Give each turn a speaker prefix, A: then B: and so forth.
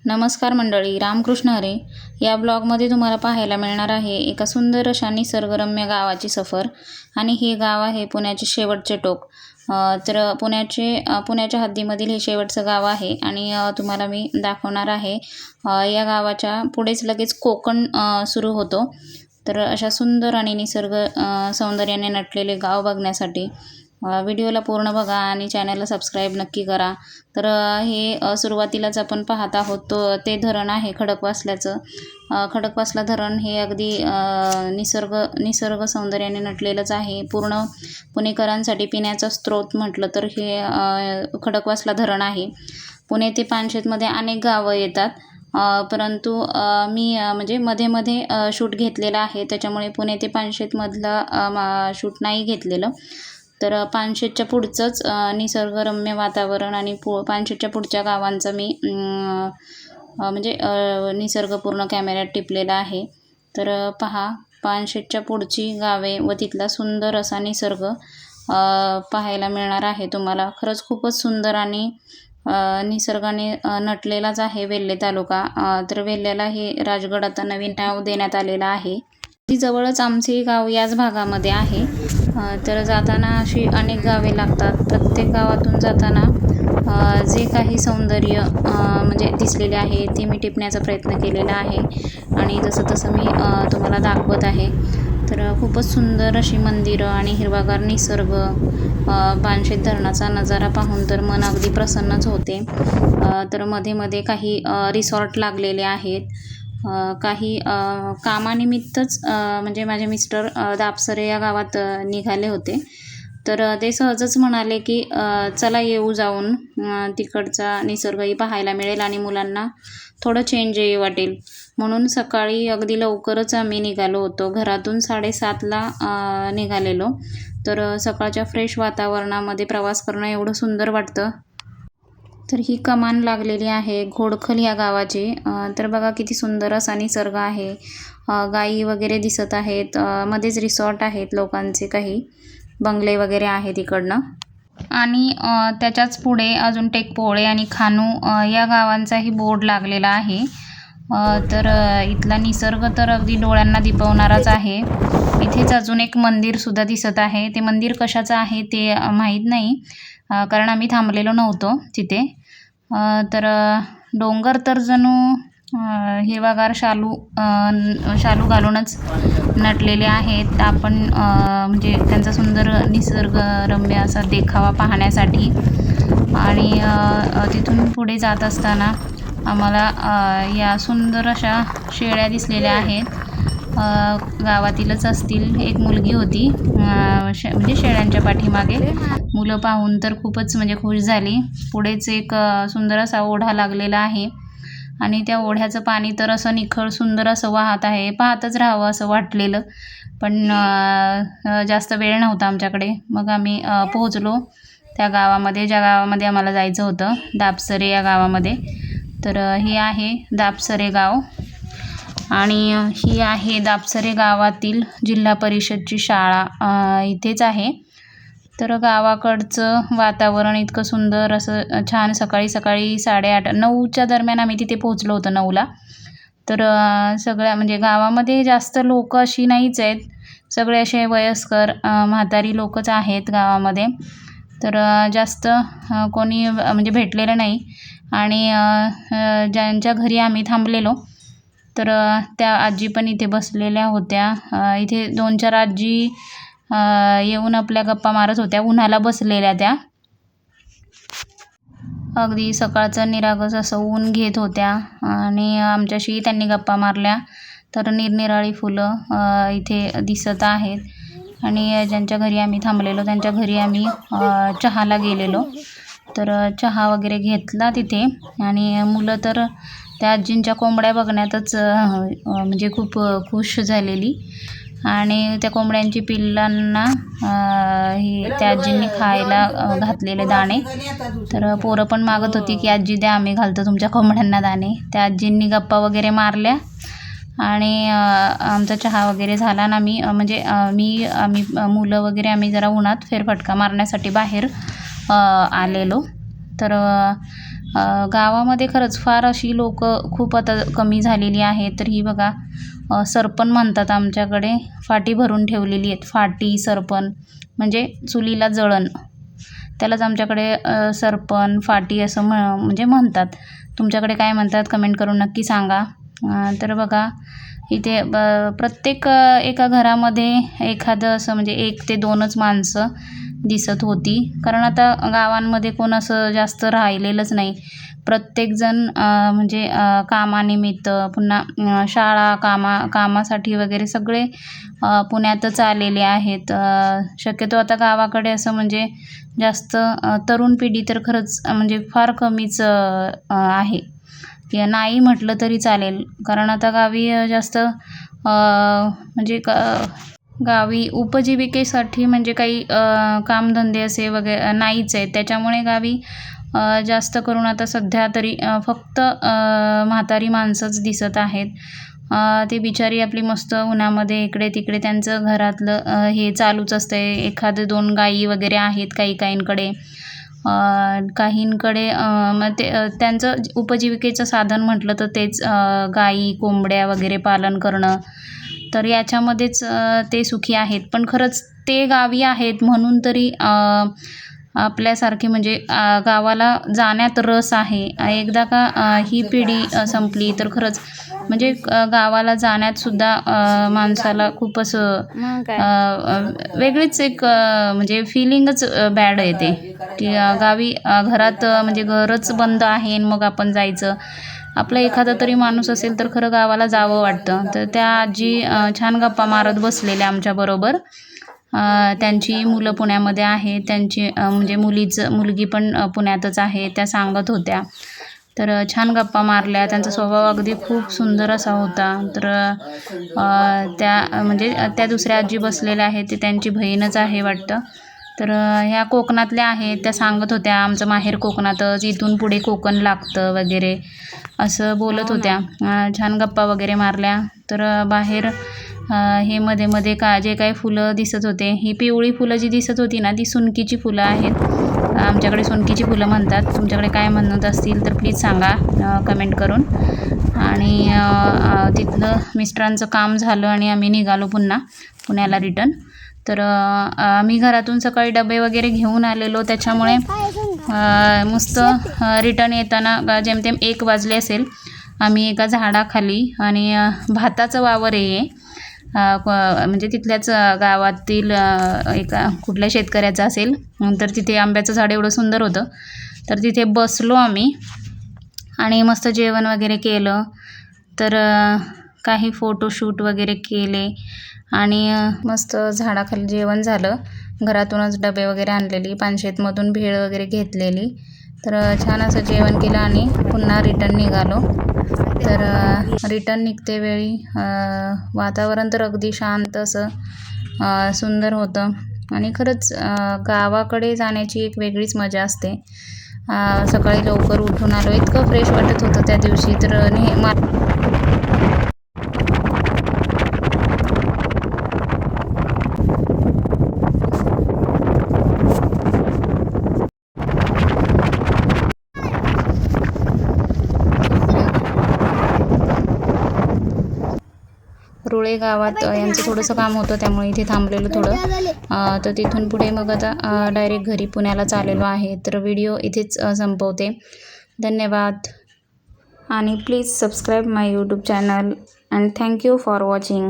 A: नमस्कार मंडळी, रामकृष्ण हरी. या ब्लॉगमध्ये तुम्हाला पाहायला मिळणार आहे एका सुंदर अशा निसर्गरम्य गावाची सफर. आणि हे गाव आहे पुण्याचे शेवटचे टोक. तर पुण्याच्या हद्दीमधील हे शेवटचं गाव आहे आणि तुम्हाला मी दाखवणार आहे. या गावाच्या पुढेच लगेच कोकण सुरू होतो. तर अशा सुंदर आणि निसर्ग सौंदर्याने नटलेले गाव बघण्यासाठी व्हिडिओला पूर्ण बघा आणि चॅनलला सबस्क्राईब नक्की करा. तर हे सुरुवातीलाच आपण पाहत आहोत ते धरण आहे खडकवासल्याचं. खडकवासला धरण हे अगदी निसर्ग सौंदर्याने नटलेलंच आहे. पूर्ण पुणेकरांसाठी पिण्याचा स्रोत म्हटलं तर हे खडकवासला धरण आहे. पुणे ते पानशेतमध्ये अनेक गावं येतात, परंतु मी म्हणजे मध्ये शूट घेतलेला आहे, त्याच्यामुळे पुणे ते पानशेतमधला शूट नाही घेतलेलं. तर पानशेतच्या पुढचंच निसर्गरम्य वातावरण आणि पानशेतच्या पुढच्या गावांचा मी म्हणजे निसर्ग पूर्ण कॅमेऱ्यात टिपलेला आहे. तर पहा, पानशेतच्या पुढची गावे व तिथला सुंदर असा निसर्ग पाहायला मिळणार आहे तुम्हाला. खरंच खूपच सुंदर आणि निसर्गाने नटलेलाच आहे वेल्हे तालुका. तर वेल्ह्याला हे राजगड आता नवीन नाव देण्यात आलेलं आहे. ती जवळच आमचे गाव याच भागामध्ये आहे. तर जाताना अशी अनेक गावे लागतात. प्रत्येक गावातून जाताना जे काही सौंदर्य म्हणजे दिसलेले आहे ते मी टिपण्याचा प्रयत्न केलेला आहे आणि तसं मी तुम्हाला दाखवत आहे. तर खूपच सुंदर अशी मंदिरं आणि हिरवागार निसर्ग, पानशेत धरणाचा नजारा पाहून तर मन अगदी प्रसन्नच होते. तर मध्ये काही रिसॉर्ट लागलेले आहेत. काही कामानिमित्तच म्हणजे माझे मिस्टर दापसरे या गावात निघाले होते. तर ते सहजच म्हणाले की चला येऊ जाऊन, तिकडचा निसर्गही पाहायला मिळेल आणि मुलांना थोडं चेंजही वाटेल. म्हणून सकाळी अगदी लवकरच आम्ही निघालो होतो. घरातून 7:30ला निघालेलो. तर सकाळच्या फ्रेश वातावरणामध्ये प्रवास करणं एवढं सुंदर वाटतं. तर ही कमान लागलेली आहे घोडखल या गावाची. तर बघा किती सुंदर असा निसर्ग आहे. गायी वगैरे दिसत आहेत. मध्येच रिसॉर्ट आहेत लोकांचे, काही बंगले वगैरे आहेत इकडनं. आणि त्याच्याच पुढे अजून टेकपोळे आणि खानू या गावांचाही बोर्ड लागलेला आहे. तर इथला निसर्ग तर अगदी डोळ्यांना दिपवणाराच आहे. इथेच अजून एक मंदिरसुद्धा दिसत आहे. ते मंदिर कशाचं आहे ते माहीत नाही, कारण आम्ही थांबलेलो नव्हतो तिथे. तर डोंगर तर जणू हिरवागार शालू घालूनच नटलेले आहेत. आपण म्हणजे त्यांचा सुंदर निसर्गरम्य असा देखावा पाहण्यासाठी. आणि तिथून पुढे जात असताना आम्हाला या सुंदर अशा शेळ्या दिसलेल्या आहेत. गावातीलच असतील. एक मुलगी होती म्हणजे शेळ्यांच्या पाठीमागे. मुलं पाहून तर खूपच म्हणजे खुश झाली. पुढेच एक सुंदर असा ओढा लागलेला आहे आणि त्या ओढ्याचं पाणी तर असं निखळ सुंदर असं वाहत आहे. पाहतच राहावं असं वाटलेलं, पण जास्त वेळ नव्हता आमच्याकडे. मग आम्ही पोहोचलो त्या गावामध्ये, ज्या गावामध्ये आम्हाला जायचं होतं, दापसरे या गावामध्ये. तर हे आहे दापसरे गाव आणि ही आहे दापसरे गावातील जिल्हा परिषदची शाळा इथेच आहे. तर गावाकडचं वातावरण इतकं सुंदर असं छान. सकाळी 8:30-9च्या दरम्यान आम्ही तिथे पोहोचलो होतो, 9ला. तर सगळ्या म्हणजे गावामध्ये जास्त लोक अशी नाहीच आहेत. सगळे असे वयस्कर म्हातारी लोकच आहेत गावामध्ये. तर जास्त कोणी म्हणजे भेटलेलं नाही. आणि ज्यांच्या घरी आम्ही थांबलेलो तर त्या आजी पण इथे बसलेल्या होत्या. इथे 2-4 आजी येऊन आपल्या गप्पा मारत होत्या, उन्हाला बसलेल्या त्या. अगदी सकाळचं निरागस असं ऊन घेत होत्या आणि आमच्याशी त्यांनी गप्पा मारल्या. तर निरनिराळी फुलं इथे दिसत आहेत. आणि ज्यांच्या घरी आम्ही थांबलेलो त्यांच्या घरी आम्ही चहाला गेलेलो. तर चहा वगैरे घेतला तिथे. आणि मुलं तर त्या आजींच्या कोंबड्या बघण्यातच म्हणजे खूप खुश झालेली. आणि त्या कोंबड्यांची पिल्लांना त्या आजींनी खायला घातलेले दाणे. तर पोरं पण मागत होती की आजी द्या, आम्ही घालतो तुमच्या कोंबड्यांना दाणे. त्या आजींनी गप्पा वगैरे मारल्या आणि आमचा चहा वगैरे झाला ना. आम्ही मुलं वगैरे आम्ही जरा उन्हात फेरफटका मारण्यासाठी बाहेर आलेलो. तर गावामध्ये खरंच फार अशी लोक खूप आता कमी झालेली आहेत. तर ही बघा सरपण म्हणतात आमच्याकडे, फाटी भरून ठेवलेली आहेत. फाटी सरपण म्हणजे चुलीला जळण, त्यालाच आमच्याकडे सरपण फाटी असं म्हणजे म्हणतात. तुमच्याकडे काय म्हणतात कमेंट करून नक्की सांगा. तर बघा इथे प्रत्येक एका घरामध्ये एखादं असं म्हणजे 1 ते 2च माणसं दिसत होती, कारण आता गावांमध्ये कोण असं जास्त राहिलेलंच नाही. प्रत्येकजण म्हणजे कामानिमित्त पुन्हा शाळा कामासाठी वगैरे सगळे पुण्यातच आलेले आहेत. शक्यतो आता गावाकडे असं म्हणजे जास्त तरुण पिढी तर खरंच म्हणजे फार कमीच आहे, की नाही म्हटलं तरी चालेल. कारण आता गावी जास्त म्हणजे गावी उपजीविकेसाठी म्हणजे काही कामधंदे असे वगैरे नाहीच आहेत. त्याच्यामुळे गावी जास्त करून आता सध्या तरी फक्त म्हातारी माणसंच दिसत आहेत. ती बिचारी आपली मस्त उन्हामध्ये इकडे तिकडे त्यांचं घरातलं हे चालूच असतंय. 1-2 गायी वगैरे आहेत काहींकडे. काहींकडे मग ते त्यांचं उपजीविकेचं साधन म्हटलं तर तेच गायी कोंबड्या वगैरे पालन करणं. तर याच्यामध्येच ते सुखी आहेत. पण खरंच ते गावी आहेत म्हणून तरी आपल्यासारखे म्हणजे गावाला जाण्यात रस आहे. एकदा का ही पिढी संपली तर खरंच म्हणजे गावाला जाण्यातसुद्धा माणसाला खूप असं वेगळीच एक म्हणजे फिलिंगच बॅड येते, की गावी घरात म्हणजे घरच बंद आहे आणि मग आपण जायचं. आपला एखादा तरी माणूस असेल तर खरं गावाला जावं वाटतं. तर त्या आजी छान गप्पा मारत बसलेल्या आमच्याबरोबर. त्यांची मुलं पुण्यामध्ये आहेत, त्यांची म्हणजे मुलगी पण पुण्यातच आहे. त्या सांगत होत्या. तर छान गप्पा मारल्या. त्यांचा स्वभाव अगदी खूप सुंदर असा होता. तर त्या म्हणजे त्या दुसऱ्या आजी बसलेल्या आहेत, ते त्यांची बहीणच आहे वाटतं. तर ह्या कोकणातल्या आहेत. त्या सांगत होत्या आमचं माहेर कोकणातच, इथून पुढे कोकण लागतं वगैरे असं बोलत होत्या. छान गप्पा वगैरे मारल्या. तर बाहेर हे मध्ये जे काही फुलं दिसत होते, ही पिवळी फुलं जी दिसत होती ना, ती सुनकीची फुलं आहेत. आमच्याकडे सुनकीची फुलं म्हणतात. तुमच्याकडे काय म्हणत असतील तर प्लीज सांगा कमेंट करून. आणि तिथलं मिस्टरांचं काम झालं आणि आम्ही निघालो पुन्हा पुण्याला रिटर्न. तर आम्ही घरातून सकाळी डबे वगैरे घेऊन आलेलो, त्याच्यामुळे मस्त रिटर्न येताना जेमतेम 1 वाजले असेल. आम्ही एका झाडाखाली, आणि भाताचं वावर आहे म्हणजे तिथल्याच गावातील एका कुठल्या शेतकऱ्याचं असेल. तर तिथे आंब्याचं झाड एवढं सुंदर होतं. तर तिथे बसलो आम्ही आणि मस्त जेवण वगैरे केलं. तर काही फोटोशूट वगैरे केले आणि मस्त झाडाखाली जेवण झालं. घरातूनच डबे वगैरे आणलेली, पानशेतमधून भेळ वगैरे घेतलेली. तर छान असं जेवण केलं आणि पुन्हा रिटर्न निघालो. तर रिटर्न निघतेवेळी वातावरण तर अगदी शांत असं सुंदर होतं. आणि खरंच गावाकडे जाण्याची एक वेगळीच मजा असते. सकाळी लवकर उठून आलो, इतकं फ्रेश वाटत होतं त्या दिवशी. तर रुळे गावात यांचं थोडंसं काम होतं, त्यामुळे इथे थांबलेलं थोडं. तर तिथून पुढे मग आता डायरेक्ट घरी पुण्याला चाललेलो आहे. तर व्हिडिओ इथेच संपवते. धन्यवाद. आणि please subscribe my YouTube channel and thank you for watching.